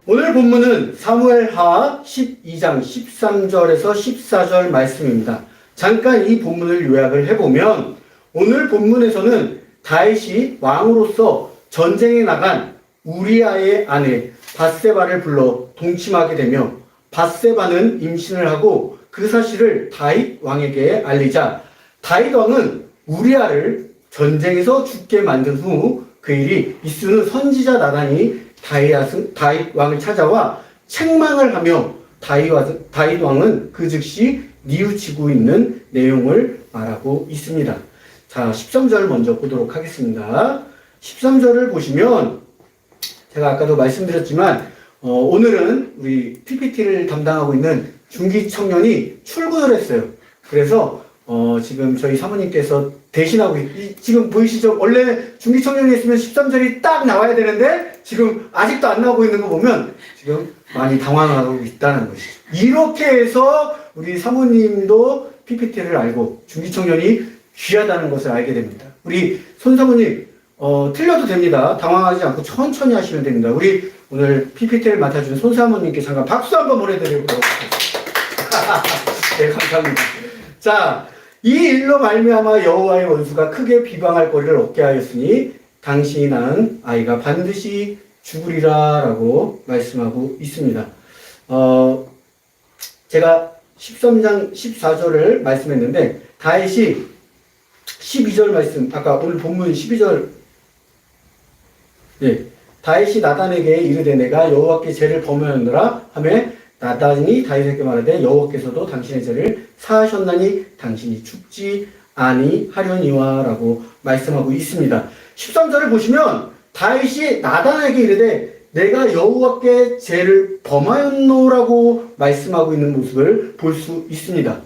오늘 본문은 사무엘하 12장 13절에서 14절 말씀입니다. 잠깐 이 본문을 요약을 해보면 오늘 본문에서는 다윗이 왕으로서 전쟁에 나간 우리아의 아내 밧세바를 불러 동침하게 되며 밧세바는 임신을 하고 그 사실을 다윗 왕에게 알리자 다윗 왕은 우리아를 전쟁에서 죽게 만든 후 그 일이 이스는 선지자 나단이 다윗 왕을 찾아와 책망을 하며 다윗 왕은 그 즉시 뉘우치고 있는 내용을 말하고 있습니다. 자, 13절 먼저 보도록 하겠습니다. 13절을 보시면 제가 아까도 말씀드렸지만 오늘은 우리 PPT를 담당하고 있는 중기 청년이 출근을 했어요. 그래서 지금 저희 사모님께서 대신하고 지금 보이시죠? 원래 중기 청년이 했으면 13절이 딱 나와야 되는데 지금 아직도 안 나오고 있는 거 보면 지금 많이 당황하고 있다는 것이죠. 이렇게 해서 우리 사모님도 PPT를 알고 중기 청년이 귀하다는 것을 알게 됩니다. 우리 손 사모님 틀려도 됩니다. 당황하지 않고 천천히 하시면 됩니다. 우리 오늘 PPT를 맡아준 손 사모님께 잠깐 박수 한번 보내드리도록 하겠습니다. 네, 감사합니다. 자, 이 일로 말미암아 여호와의 원수가 크게 비방할 거리를 얻게 하였으니 당신이 낳은 아이가 반드시 죽으리라 라고 말씀하고 있습니다. 제가 13장 14절을 말씀했는데 다윗이 12절 말씀, 아까 오늘 본문 12절, 네, 다윗이 나단에게 이르되 내가 여호와께 죄를 범하였노라 하며 나단이 다윗에게 말하되 여호와께서도 당신의 죄를 사하셨나니 당신이 죽지 아니하려니와 라고 말씀하고 있습니다. 13절을 보시면 다윗이 나단에게 이르되 내가 여호와께 죄를 범하였노라고 말씀하고 있는 모습을 볼 수 있습니다.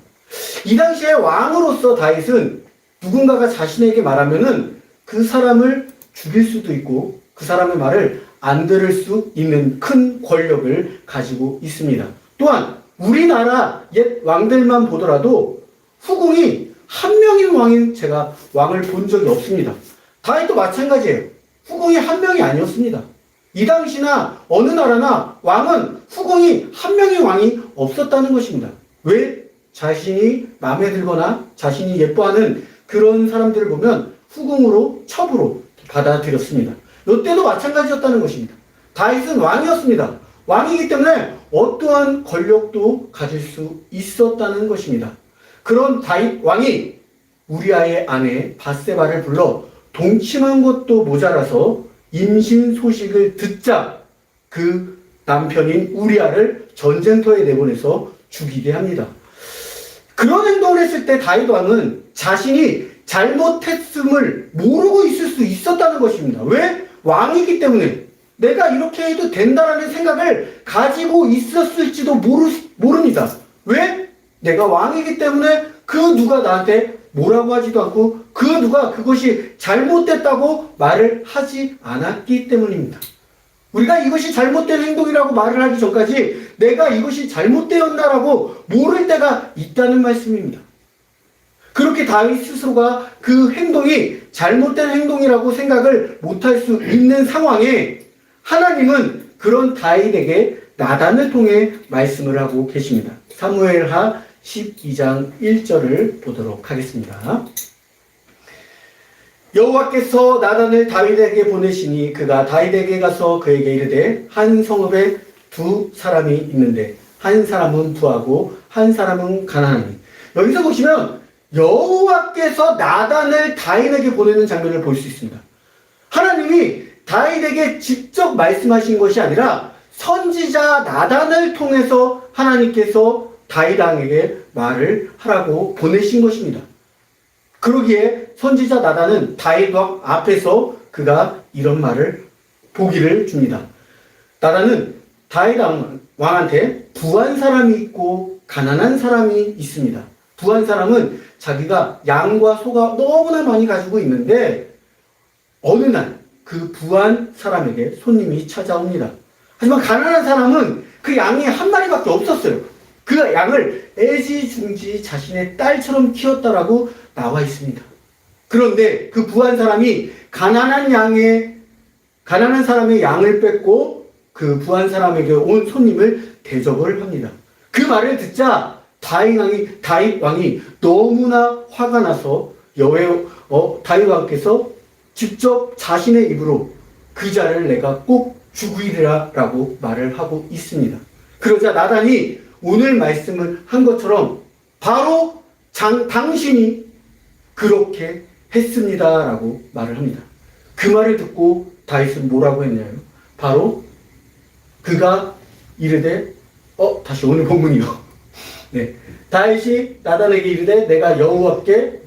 이 당시에 왕으로서 다윗은 누군가가 자신에게 말하면은 그 사람을 죽일 수도 있고 그 사람의 말을 안 들을 수 있는 큰 권력을 가지고 있습니다. 또한 우리나라 옛 왕들만 보더라도 후궁이 한 명인 왕인 제가 왕을 본 적이 없습니다. 다윗도 마찬가지예요. 후궁이 한 명이 아니었습니다. 이 당시나 어느 나라나 왕은 후궁이 한 명의 왕이 없었다는 것입니다. 왜? 자신이 마음에 들거나 자신이 예뻐하는 그런 사람들을 보면 후궁으로 첩으로 받아들였습니다. 이때도 마찬가지였다는 것입니다. 다윗은 왕이었습니다. 왕이기 때문에 어떠한 권력도 가질 수 있었다는 것입니다. 그런 다윗 왕이 우리아의 아내 밧세바를 불러 동침한 것도 모자라서 임신 소식을 듣자 그 남편인 우리아를 전쟁터에 내보내서 죽이게 합니다. 그런 행동을 했을 때 다윗 왕은 자신이 잘못했음을 모르고 있을 수 있었다는 것입니다. 왜? 왕이기 때문에 내가 이렇게 해도 된다라는 생각을 가지고 있었을지도 모릅니다. 왜? 내가 왕이기 때문에 그 누가 나한테 뭐라고 하지도 않고 그 누가 그것이 잘못됐다고 말을 하지 않았기 때문입니다. 우리가 이것이 잘못된 행동이라고 말을 하기 전까지 내가 이것이 잘못되었나라고 모를 때가 있다는 말씀입니다. 그렇게 다윗 스스로가 그 행동이 잘못된 행동이라고 생각을 못할 수 있는 상황에 하나님은 그런 다윗에게 나단을 통해 말씀을 하고 계십니다. 사무엘하 12장 1절을 보도록 하겠습니다. 여호와께서 나단을 다윗에게 보내시니 그가 다윗에게 가서 그에게 이르되 한 성읍에 두 사람이 있는데 한 사람은 부하고 한 사람은 가난하니. 여기서 보시면 여호와께서 나단을 다윗에게 보내는 장면을 볼 수 있습니다. 하나님이 다윗에게 직접 말씀하신 것이 아니라 선지자 나단을 통해서 하나님께서 다윗 왕에게 말을 하라고 보내신 것입니다. 그러기에 선지자 나단은 다윗 왕 앞에서 그가 이런 말을 보기를 줍니다. 나단은 다윗 왕한테 부한 사람이 있고 가난한 사람이 있습니다. 부한 사람은 자기가 양과 소가 너무나 많이 가지고 있는데 어느 날 그 부한 사람에게 손님이 찾아옵니다. 하지만 가난한 사람은 그 양이 한 마리밖에 없었어요. 그 양을 애지중지 자신의 딸처럼 키웠다라고 나와 있습니다. 그런데 그 부한 사람이 가난한 사람의 양을 뺏고 그 부한 사람에게 온 손님을 대접을 합니다. 그 말을 듣자 다윗 왕이 너무나 화가 나서 다윗 왕께서 직접 자신의 입으로 그 자를 내가 꼭 죽이리라 라고 말을 하고 있습니다. 그러자 나단이 오늘 말씀을 한 것처럼 바로 당신이 그렇게 했습니다 라고 말을 합니다. 그 말을 듣고 다윗은 뭐라고 했냐요? 바로 그가 이르되 다시 오늘 본문이요. 네, 다윗이 나단에게 이르되 내가 여호와께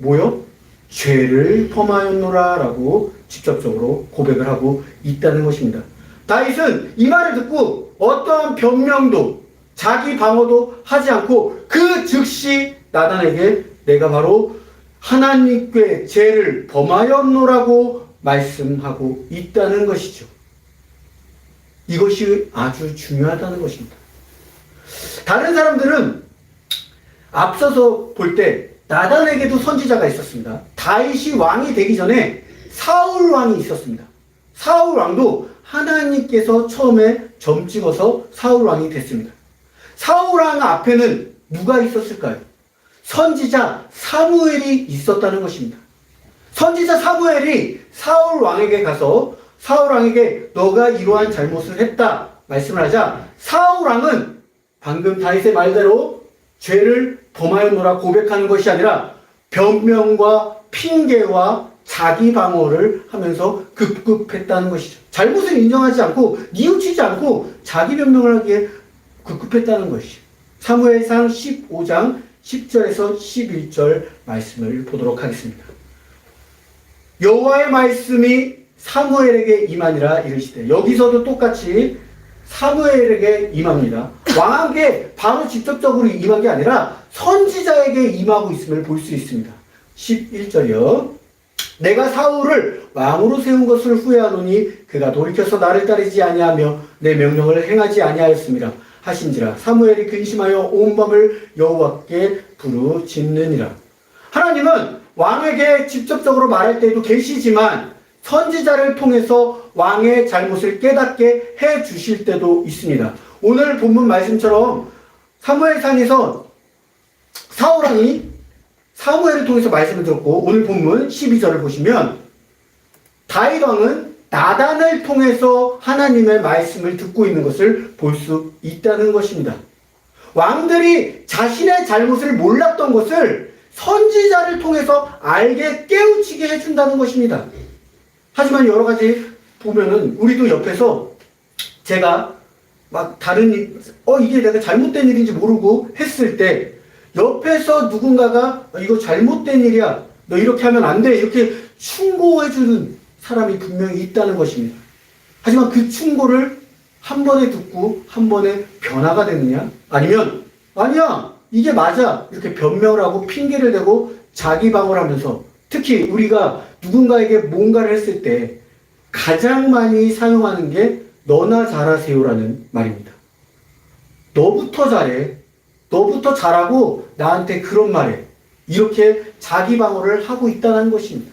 죄를 범하였노라 라고 직접적으로 고백을 하고 있다는 것입니다. 다윗은 이 말을 듣고 어떠한 변명도 자기 방어도 하지 않고 그 즉시 나단에게 내가 바로 하나님께 죄를 범하였노라고 말씀하고 있다는 것이죠. 이것이 아주 중요하다는 것입니다. 다른 사람들은 앞서서 볼 때 나단에게도 선지자가 있었습니다. 다윗이 왕이 되기 전에 사울 왕이 있었습니다. 사울 왕도 하나님께서 처음에 점 찍어서 사울 왕이 됐습니다. 사울 왕 앞에는 누가 있었을까요? 선지자 사무엘이 있었다는 것입니다. 선지자 사무엘이 사울 왕에게 가서 사울 왕에게 너가 이러한 잘못을 했다 말씀을 하자 사울 왕은 방금 다윗의 말대로 죄를 범하였노라 고백하는 것이 아니라 변명과 핑계와 자기 방어를 하면서 급급했다는 것이죠. 잘못을 인정하지 않고 뉘우치지 않고 자기 변명을 하기에 급급했다는 것이죠. 사무엘상 15장 10절에서 11절 말씀을 보도록 하겠습니다. 여호와의 말씀이 사무엘에게 임하니라 이르시되, 여기서도 똑같이 사무엘에게 임합니다. 왕에게 바로 직접적으로 임한 게 아니라 선지자에게 임하고 있음을 볼 수 있습니다. 11절이요. 내가 사울을 왕으로 세운 것을 후회하노니 그가 돌이켜서 나를 따르지 아니하며 내 명령을 행하지 아니하였습니다 하신지라. 사무엘이 근심하여 온 밤을 여호와께 부르짖느니라. 하나님은 왕에게 직접적으로 말할 때도 계시지만 선지자를 통해서 왕의 잘못을 깨닫게 해 주실 때도 있습니다. 오늘 본문 말씀처럼 사무엘상에서 사울왕이 사무엘을 통해서 말씀을 들었고, 오늘 본문 12절을 보시면 다윗왕은 나단을 통해서 하나님의 말씀을 듣고 있는 것을 볼 수 있다는 것입니다. 왕들이 자신의 잘못을 몰랐던 것을 선지자를 통해서 알게 깨우치게 해준다는 것입니다. 하지만 여러 가지 보면은 우리도 옆에서 제가 막 다른 일, 이게 내가 잘못된 일인지 모르고 했을 때 옆에서 누군가가 이거 잘못된 일이야, 너 이렇게 하면 안 돼, 이렇게 충고해주는 사람이 분명히 있다는 것입니다. 하지만 그 충고를 한 번에 듣고 한 번에 변화가 되느냐? 아니면 아니야, 이게 맞아, 이렇게 변명을 하고 핑계를 대고 자기 방어를 하면서, 특히 우리가 누군가에게 뭔가를 했을 때 가장 많이 사용하는 게 너나 잘하세요라는 말입니다. 너부터 잘해, 너부터 잘하고 나한테 그런 말해, 이렇게 자기 방어를 하고 있다는 것입니다.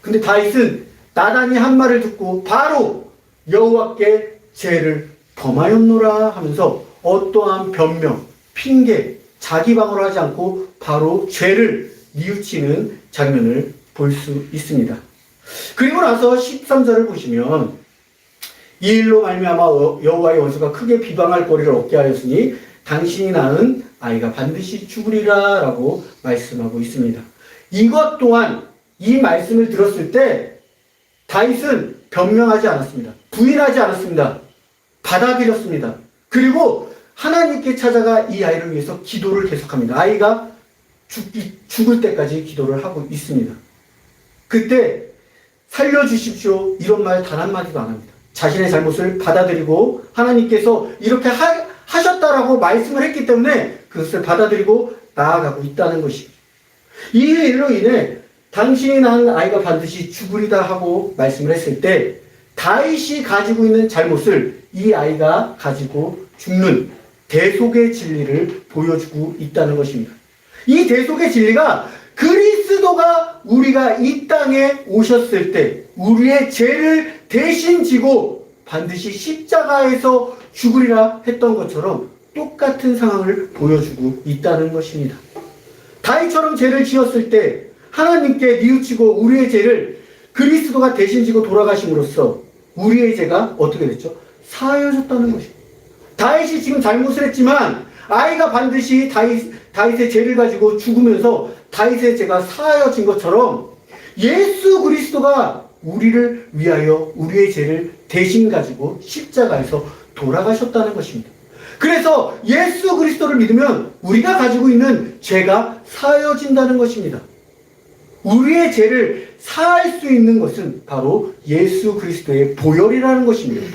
근데 다윗은 나단이 한 말을 듣고 바로 여호와께 죄를 범하였노라 하면서 어떠한 변명, 핑계, 자기 방어를 하지 않고 바로 죄를 뉘우치는 장면을 볼 수 있습니다. 그리고 나서 13절을 보시면 이 일로 말미암아 여호와의 원수가 크게 비방할 거리를 얻게 하였으니 당신이 낳은 아이가 반드시 죽으리라 라고 말씀하고 있습니다. 이것 또한 이 말씀을 들었을 때 다윗은 변명하지 않았습니다. 부인하지 않았습니다. 받아들였습니다. 그리고 하나님께 찾아가 이 아이를 위해서 기도를 계속합니다. 아이가 죽을 때까지 기도를 하고 있습니다. 그때 살려주십시오 이런 말 단 한마디도 안 합니다. 자신의 잘못을 받아들이고 하나님께서 이렇게 하셨다라고 말씀을 했기 때문에 그것을 받아들이고 나아가고 있다는 것입니다. 이 일로 인해 당신이 낳은 아이가 반드시 죽으리다 하고 말씀을 했을 때 다윗이 가지고 있는 잘못을 이 아이가 가지고 죽는 대속의 진리를 보여주고 있다는 것입니다. 이 대속의 진리가 그리스도가 우리가 이 땅에 오셨을 때 우리의 죄를 대신 지고 반드시 십자가에서 죽으리라 했던 것처럼 똑같은 상황을 보여주고 있다는 것입니다. 다윗처럼 죄를 지었을 때 하나님께 뉘우치고 우리의 죄를 그리스도가 대신 지고 돌아가심으로써 우리의 죄가 어떻게 됐죠? 사하여졌다는 것입니다. 다윗이 지금 잘못을 했지만 아이가 반드시 다윗의 죄를 가지고 죽으면서 다윗의 죄가 사하여진 것처럼 예수 그리스도가 우리를 위하여 우리의 죄를 대신 가지고 십자가에서 돌아가셨다는 것입니다. 그래서 예수 그리스도를 믿으면 우리가 가지고 있는 죄가 사하여진다는 것입니다. 우리의 죄를 사할 수 있는 것은 바로 예수 그리스도의 보혈이라는 것입니다.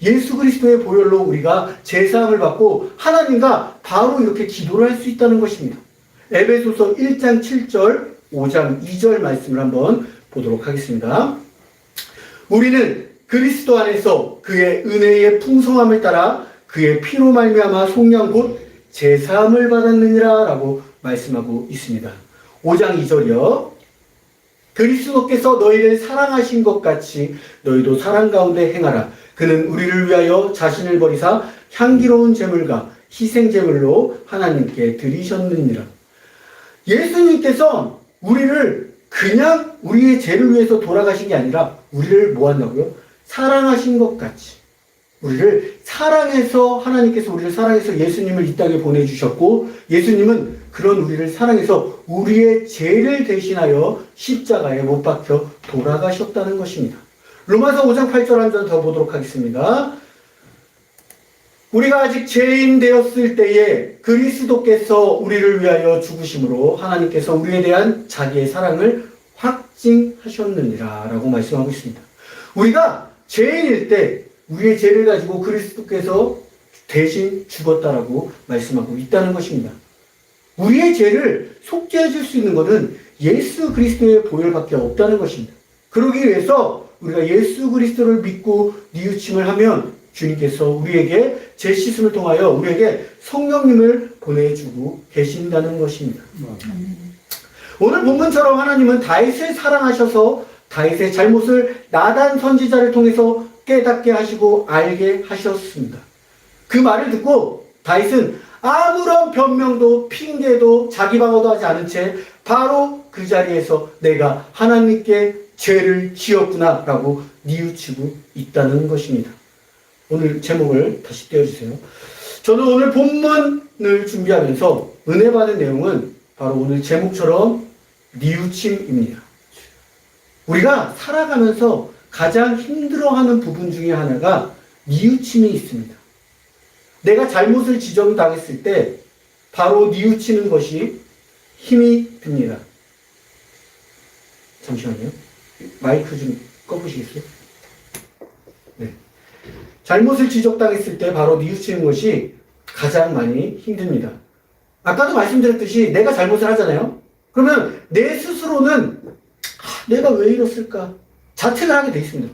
예수 그리스도의 보혈로 우리가 제사함을 받고 하나님과 바로 이렇게 기도를 할 수 있다는 것입니다. 에베소서 1장 7절, 5장 2절 말씀을 한번 보도록 하겠습니다. 우리는 그리스도 안에서 그의 은혜의 풍성함을 따라 그의 피로 말미암아 속량 곧 제사함을 받았느니라 라고 말씀하고 있습니다. 5장 2절이요. 그리스도께서 너희를 사랑하신 것 같이 너희도 사랑 가운데 행하라. 그는 우리를 위하여 자신을 버리사 향기로운 제물과 희생 제물로 하나님께 드리셨느니라. 예수님께서 우리를 그냥 우리의 죄를 위해서 돌아가신 게 아니라 우리를 뭐 한다고요? 사랑하신 것 같이. 우리를 사랑해서 하나님께서 우리를 사랑해서 예수님을 이 땅에 보내주셨고 예수님은 그런 우리를 사랑해서 우리의 죄를 대신하여 십자가에 못 박혀 돌아가셨다는 것입니다. 로마서 5장 8절 한 절 더 보도록 하겠습니다. 우리가 아직 죄인 되었을 때에 그리스도께서 우리를 위하여 죽으심으로 하나님께서 우리에 대한 자기의 사랑을 확증하셨느니라 라고 말씀하고 있습니다. 우리가 죄인일 때 우리의 죄를 가지고 그리스도께서 대신 죽었다라고 말씀하고 있다는 것입니다. 우리의 죄를 속죄해 줄 수 있는 것은 예수 그리스도의 보혈밖에 없다는 것입니다. 그러기 위해서 우리가 예수 그리스도를 믿고 뉘우침을 하면 주님께서 우리에게 죄 씻음을 통하여 우리에게 성령님을 보내주고 계신다는 것입니다. 오늘 본문처럼 하나님은 다윗을 사랑하셔서 다윗의 잘못을 나단 선지자를 통해서 깨닫게 하시고 알게 하셨습니다. 그 말을 듣고 다윗은 아무런 변명도 핑계도 자기 방어도 하지 않은 채 바로 그 자리에서 내가 하나님께 죄를 지었구나 라고 뉘우치고 있다는 것입니다. 오늘 제목을 다시 떼어주세요. 저는 오늘 본문을 준비하면서 은혜 받은 내용은 바로 오늘 제목처럼 뉘우침입니다. 우리가 살아가면서 가장 힘들어하는 부분 중에 하나가 뉘우침이 있습니다. 내가 잘못을 지적당했을 때 바로 뉘우치는 것이 힘이 듭니다. 잠시만요. 마이크 좀 꺼보시겠어요? 네. 잘못을 지적당했을 때 바로 뉘우치는 것이 가장 많이 힘듭니다. 아까도 말씀드렸듯이 내가 잘못을 하잖아요. 그러면 내 스스로는 내가 왜 이랬을까? 자책을 하게 돼 있습니다.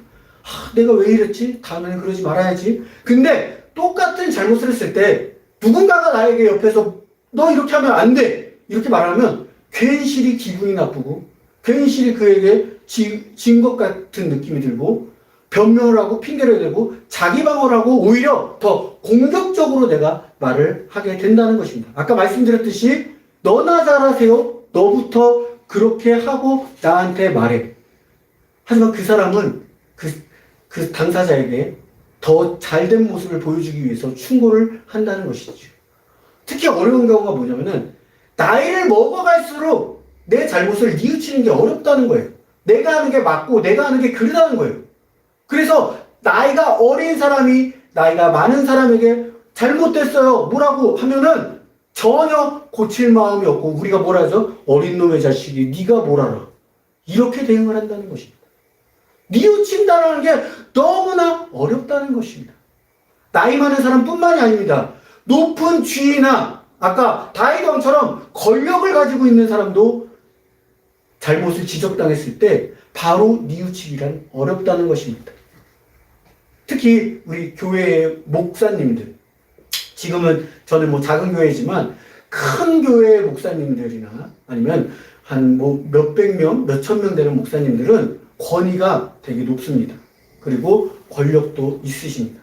내가 왜 이랬지? 다음에는 그러지 말아야지. 근데 똑같은 잘못을 했을 때 누군가가 나에게 옆에서 너 이렇게 하면 안 돼! 이렇게 말하면 괜시리 기분이 나쁘고 괜시리 그에게 진 것 같은 느낌이 들고 변명을 하고 핑계를 대고 자기 방어를 하고 오히려 더 공격적으로 내가 말을 하게 된다는 것입니다. 아까 말씀드렸듯이 너나 잘하세요. 너부터 그렇게 하고 나한테 말해. 하지만 그 사람은 그 당사자에게 더 잘된 모습을 보여주기 위해서 충고를 한다는 것이죠. 특히 어려운 경우가 뭐냐면은 나이를 먹어갈수록 내 잘못을 뉘우치는 게 어렵다는 거예요. 내가 하는 게 맞고 내가 하는 게 그르다는 거예요. 그래서 나이가 어린 사람이 나이가 많은 사람에게 잘못됐어요. 뭐라고 하면은 전혀 고칠 마음이 없고 우리가 뭐라 하죠? 어린 놈의 자식이 네가 뭘 알아. 이렇게 대응을 한다는 것입니다. 뉘우친다는 게 너무나 어렵다는 것입니다. 나이 많은 사람뿐만이 아닙니다. 높은 지위나 아까 다윗 왕처럼 권력을 가지고 있는 사람도 잘못을 지적당했을 때 바로 뉘우치기란 어렵다는 것입니다. 특히 우리 교회의 목사님들, 지금은 저는 뭐 작은 교회지만 큰 교회의 목사님들이나 아니면 한 뭐 몇백 명, 몇천 명 되는 목사님들은 권위가 되게 높습니다. 그리고 권력도 있으십니다.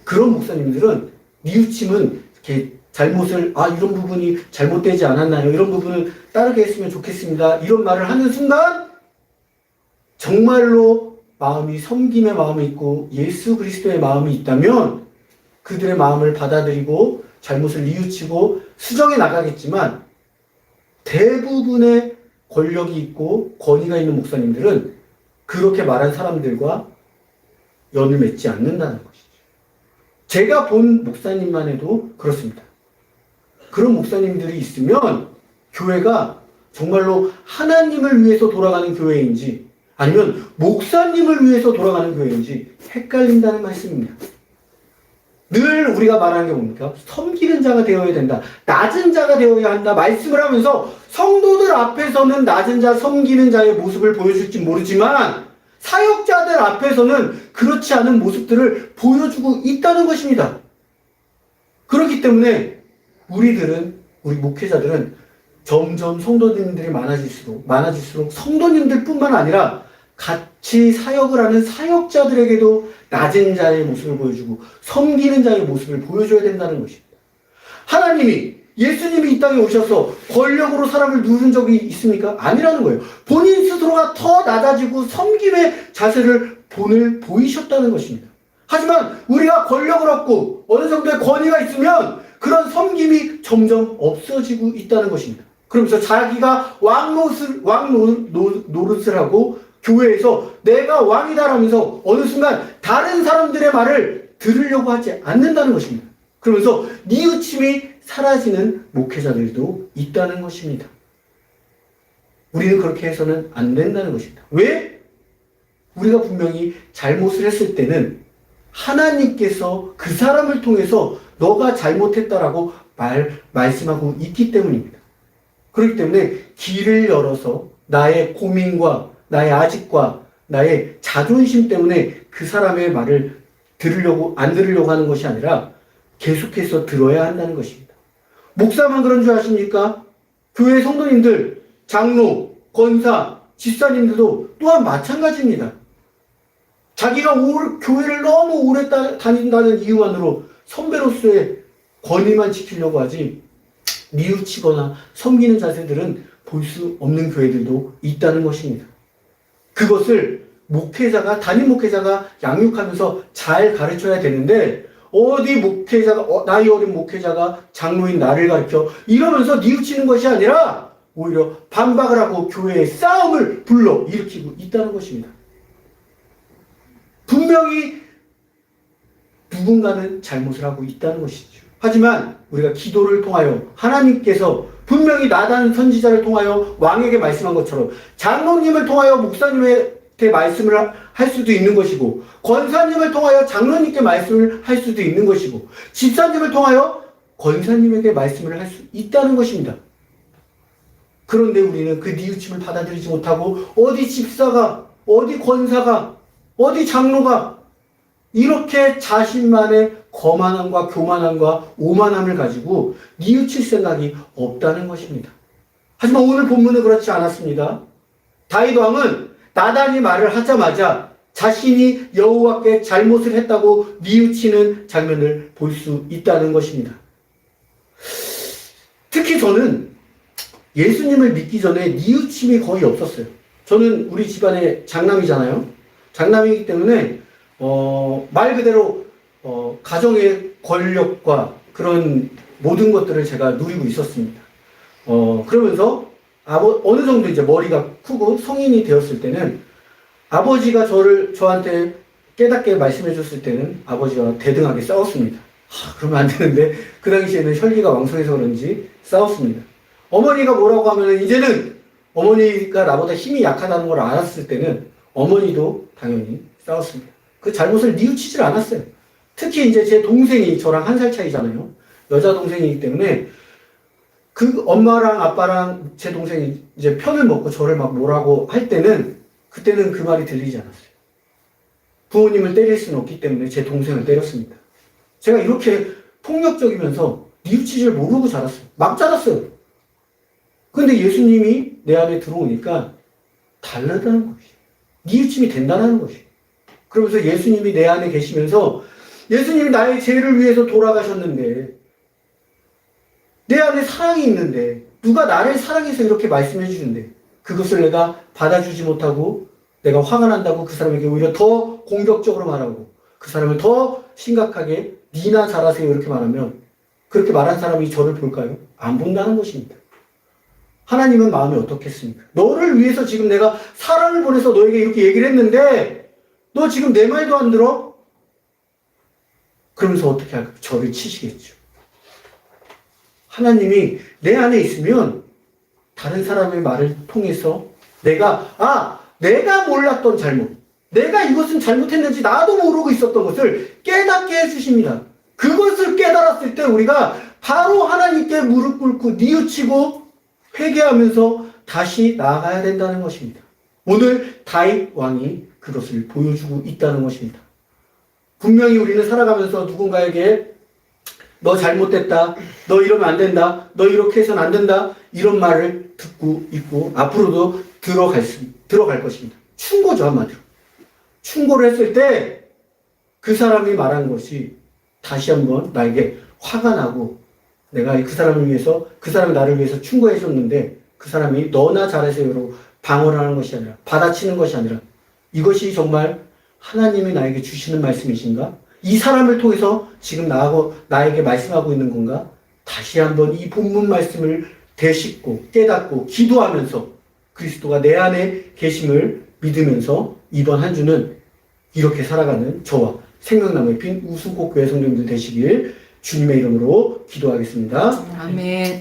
그런 목사님들은 뉘우침은 이렇게 잘못을 이런 부분이 잘못되지 않았나요? 이런 부분을 따르게 했으면 좋겠습니다. 이런 말을 하는 순간 정말로 마음이 섬김의 마음이 있고 예수 그리스도의 마음이 있다면 그들의 마음을 받아들이고 잘못을 뉘우치고 수정해 나가겠지만 대부분의 권력이 있고 권위가 있는 목사님들은 그렇게 말한 사람들과 연을 맺지 않는다는 것이죠. 제가 본 목사님만 해도 그렇습니다. 그런 목사님들이 있으면 교회가 정말로 하나님을 위해서 돌아가는 교회인지 아니면 목사님을 위해서 돌아가는 교회인지 헷갈린다는 말씀입니다. 늘 우리가 말하는 게 뭡니까? 섬기는 자가 되어야 된다. 낮은 자가 되어야 한다. 말씀을 하면서 성도들 앞에서는 낮은 자, 섬기는 자의 모습을 보여줄지 모르지만 사역자들 앞에서는 그렇지 않은 모습들을 보여주고 있다는 것입니다. 그렇기 때문에 우리 목회자들은 점점 성도님들이 많아질수록 성도님들 뿐만 아니라 같이 사역을 하는 사역자들에게도 낮은 자의 모습을 보여주고 섬기는 자의 모습을 보여줘야 된다는 것입니다. 예수님이 이 땅에 오셔서 권력으로 사람을 누른 적이 있습니까? 아니라는 거예요. 본인 스스로가 더 낮아지고 섬김의 자세를 보이셨다는 것입니다. 하지만 우리가 권력을 얻고 어느 정도의 권위가 있으면 그런 섬김이 점점 없어지고 있다는 것입니다. 그러면서 자기가 왕 노릇을 하고 교회에서 내가 왕이다라면서 어느 순간 다른 사람들의 말을 들으려고 하지 않는다는 것입니다. 그러면서 뉘우침이 사라지는 목회자들도 있다는 것입니다. 우리는 그렇게 해서는 안 된다는 것입니다. 왜? 우리가 분명히 잘못을 했을 때는 하나님께서 그 사람을 통해서 너가 잘못했다라고 말씀하고 있기 때문입니다. 그렇기 때문에 길을 열어서 나의 고민과 나의 아집과 나의 자존심 때문에 그 사람의 말을 안 들으려고 하는 것이 아니라 계속해서 들어야 한다는 것입니다. 목사만 그런 줄 아십니까? 교회 성도님들, 장로, 권사, 집사님들도 또한 마찬가지입니다. 자기가 교회를 너무 오래 다닌다는 이유만으로 선배로서의 권위만 지키려고 하지 뉘우치거나 섬기는 자세들은 볼 수 없는 교회들도 있다는 것입니다. 그것을 담임 목회자가 양육하면서 잘 가르쳐야 되는데 나이 어린 목회자가 장로인 나를 가르쳐 이러면서 뉘우치는 것이 아니라 오히려 반박을 하고 교회의 싸움을 불러일으키고 있다는 것입니다. 분명히 누군가는 잘못을 하고 있다는 것이죠. 하지만 우리가 기도를 통하여 하나님께서 분명히 나단 선지자를 통하여 왕에게 말씀한 것처럼 장로님을 통하여 목사님한테 말씀을 할 수도 있는 것이고 권사님을 통하여 장로님께 말씀을 할 수도 있는 것이고 집사님을 통하여 권사님에게 말씀을 할 수 있다는 것입니다. 그런데 우리는 그 뉘우침을 받아들이지 못하고 어디 집사가 어디 권사가 어디 장로가 이렇게 자신만의 거만함과 교만함과 오만함을 가지고 뉘우칠 생각이 없다는 것입니다. 하지만 오늘 본문은 그렇지 않았습니다. 다윗 왕은 나단이 말을 하자마자 자신이 여호와께 잘못을 했다고 뉘우치는 장면을 볼 수 있다는 것입니다. 특히 저는 예수님을 믿기 전에 뉘우침이 거의 없었어요. 저는 우리 집안의 장남이잖아요. 장남이기 때문에 말 그대로 가정의 권력과 그런 모든 것들을 제가 누리고 있었습니다. 그러면서 어느 정도 이제 머리가 크고 성인이 되었을 때는 아버지가 저한테 깨닫게 말씀해 줬을 때는 아버지와 대등하게 싸웠습니다. 그러면 안 되는데 그 당시에는 혈기가 왕성해서 그런지 싸웠습니다. 어머니가 뭐라고 하면 이제는 어머니가 나보다 힘이 약하다는 걸 알았을 때는 어머니도 당연히 싸웠습니다. 그 잘못을 뉘우치질 않았어요. 특히 이제 제 동생이 저랑 1살 차이잖아요. 여자 동생이기 때문에 그 엄마랑 아빠랑 제 동생이 이제 편을 먹고 저를 막 뭐라고 할 때는 그때는 그 말이 들리지 않았어요. 부모님을 때릴 수는 없기 때문에 제 동생을 때렸습니다. 제가 이렇게 폭력적이면서 뉘우치질 모르고 자랐어요. 막 자랐어요. 근데 예수님이 내 안에 들어오니까 다르다는 것이에요. 뉘우침이 된다는 것이에요. 그러면서 예수님이 내 안에 계시면서 예수님이 나의 죄를 위해서 돌아가셨는데 내 안에 사랑이 있는데 누가 나를 사랑해서 이렇게 말씀해 주는데 그것을 내가 받아주지 못하고 내가 화가 난다고 그 사람에게 오히려 더 공격적으로 말하고 그 사람을 더 심각하게 니나 잘하세요 이렇게 말하면 그렇게 말한 사람이 저를 볼까요? 안 본다는 것입니다. 하나님은 마음이 어떻겠습니까? 너를 위해서 지금 내가 사랑을 보내서 너에게 이렇게 얘기를 했는데 너 지금 내 말도 안 들어? 그러면서 어떻게 할까요? 저를 치시겠죠. 하나님이 내 안에 있으면 다른 사람의 말을 통해서 내가 몰랐던 잘못, 내가 이것은 잘못했는지 나도 모르고 있었던 것을 깨닫게 해주십니다. 그것을 깨달았을 때 우리가 바로 하나님께 무릎 꿇고 뉘우치고 회개하면서 다시 나아가야 된다는 것입니다. 오늘 다윗 왕이 그것을 보여주고 있다는 것입니다. 분명히 우리는 살아가면서 누군가에게 너 잘못됐다, 너 이러면 안 된다, 너 이렇게 해서는 안 된다 이런 말을 듣고 있고 앞으로도 들어갈 것입니다. 충고죠, 한마디로. 충고를 했을 때 그 사람이 말한 것이 다시 한번 나에게 화가 나고 내가 그 사람을 위해서, 그 사람이 나를 위해서 충고해 줬는데 그 사람이 너나 잘하세요로 방어를 하는 것이 아니라 받아치는 것이 아니라 이것이 정말 하나님이 나에게 주시는 말씀이신가? 이 사람을 통해서 지금 나에게 말씀하고 있는 건가? 다시 한번 이 본문 말씀을 되씹고 깨닫고 기도하면서 그리스도가 내 안에 계심을 믿으면서 이번 한 주는 이렇게 살아가는 저와 생명나무의 핀 우수곡교회 성도님들 되시길 주님의 이름으로 기도하겠습니다. 아멘.